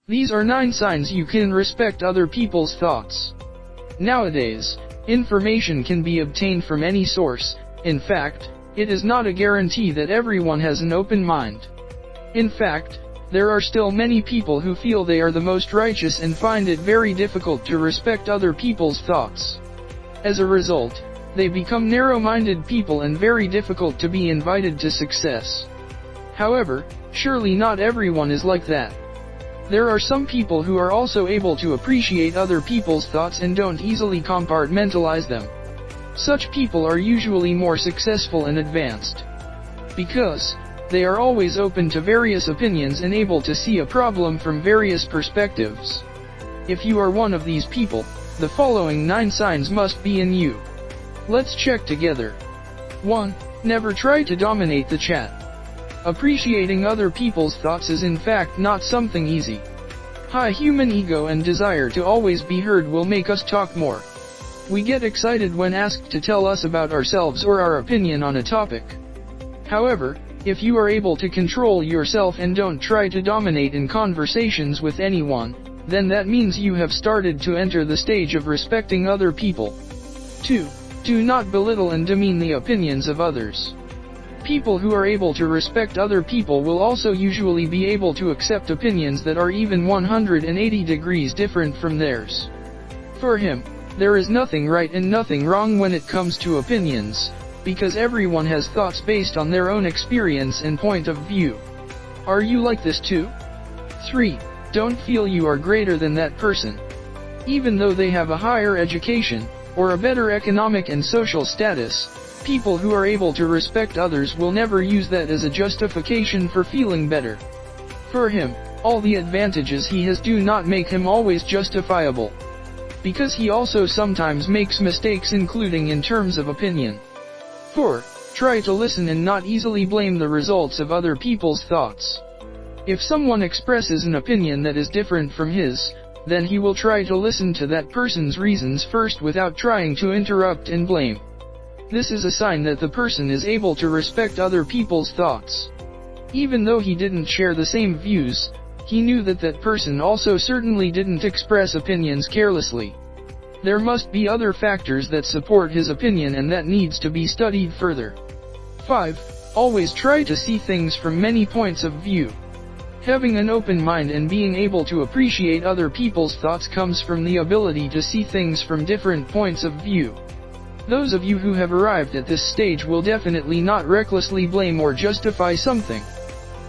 These are 9 signs you can respect other people's thoughts. Nowadays, information can be obtained from any source. In fact, it is not a guarantee that everyone has an open mind. In fact, there are still many people who feel they are the most righteous and find it very difficult to respect other people's thoughts. As a result, they become narrow-minded people and very difficult to be invited to success. However, surely not everyone is like that. There are some people who are also able to appreciate other people's thoughts and don't easily compartmentalize them. Such people are usually more successful and advanced. Because they are always open to various opinions and able to see a problem from various perspectives. If you are one of these people, the following 9 signs must be in you. Let's check together. 1. Never try to dominate the chat. Appreciating other people's thoughts is in fact not something easy. High human ego and desire to always be heard will make us talk more. We get excited when asked to tell us about ourselves or our opinion on a topic. However, if you are able to control yourself and don't try to dominate in conversations with anyone, then that means you have started to enter the stage of respecting other people. 2. Do not belittle and demean the opinions of others. People who are able to respect other people will also usually be able to accept opinions that are even 180 degrees different from theirs. For him, there is nothing right and nothing wrong when it comes to opinions, because everyone has thoughts based on their own experience and point of view. Are you like this too? 3. Don't feel you are greater than that person. Even though they have a higher education, or a better economic and social status, people who are able to respect others will never use that as a justification for feeling better. For him, all the advantages he has do not make him always justifiable. Because he also sometimes makes mistakes, including in terms of opinion. 4. Try to listen and not easily blame the results of other people's thoughts. If someone expresses an opinion that is different from his, then he will try to listen to that person's reasons first without trying to interrupt and blame. This is a sign that the person is able to respect other people's thoughts. Even though he didn't share the same views, he knew that that person also certainly didn't express opinions carelessly. There must be other factors that support his opinion and that needs to be studied further. 5. Always try to see things from many points of view. Having an open mind and being able to appreciate other people's thoughts comes from the ability to see things from different points of view. Those of you who have arrived at this stage will definitely not recklessly blame or justify something.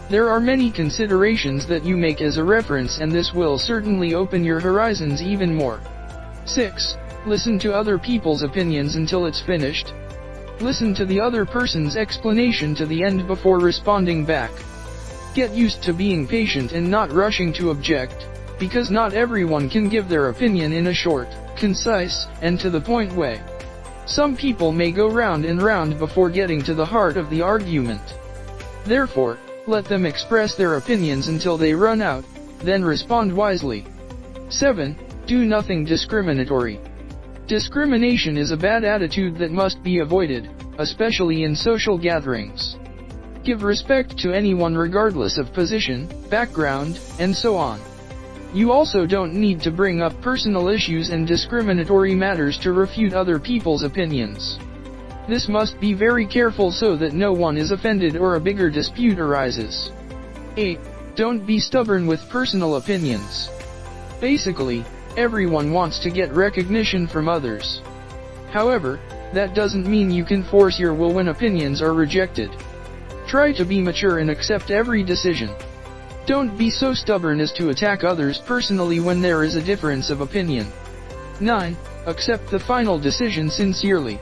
There are many considerations that you make as a reference, and this will certainly open your horizons even more. 6. Listen to other people's opinions until it's finished. Listen to the other person's explanation to the end before responding back. Get used to being patient and not rushing to object, because not everyone can give their opinion in a short, concise, and to the point way. Some people may go round and round before getting to the heart of the argument. Therefore, let them express their opinions until they run out, then respond wisely. 7. Do nothing discriminatory. Discrimination is a bad attitude that must be avoided, especially in social gatherings. Give respect to anyone regardless of position, background, and so on. You also don't need to bring up personal issues and discriminatory matters to refute other people's opinions. This must be very careful so that no one is offended or a bigger dispute arises. 8. Don't be stubborn with personal opinions. Basically, everyone wants to get recognition from others. However, that doesn't mean you can force your will when opinions are rejected. Try to be mature and accept every decision. Don't be so stubborn as to attack others personally when there is a difference of opinion. 9. Accept the final decision sincerely.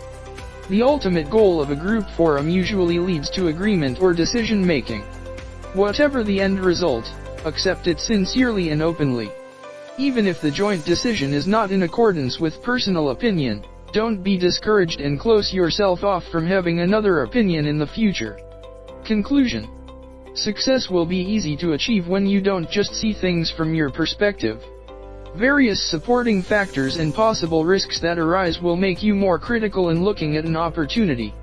The ultimate goal of a group forum usually leads to agreement or decision making. Whatever the end result, accept it sincerely and openly. Even if the joint decision is not in accordance with personal opinion, don't be discouraged and close yourself off from having another opinion in the future. Conclusion. Success will be easy to achieve when you don't just see things from your perspective. Various supporting factors and possible risks that arise will make you more critical in looking at an opportunity.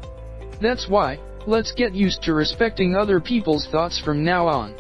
That's why, let's get used to respecting other people's thoughts from now on.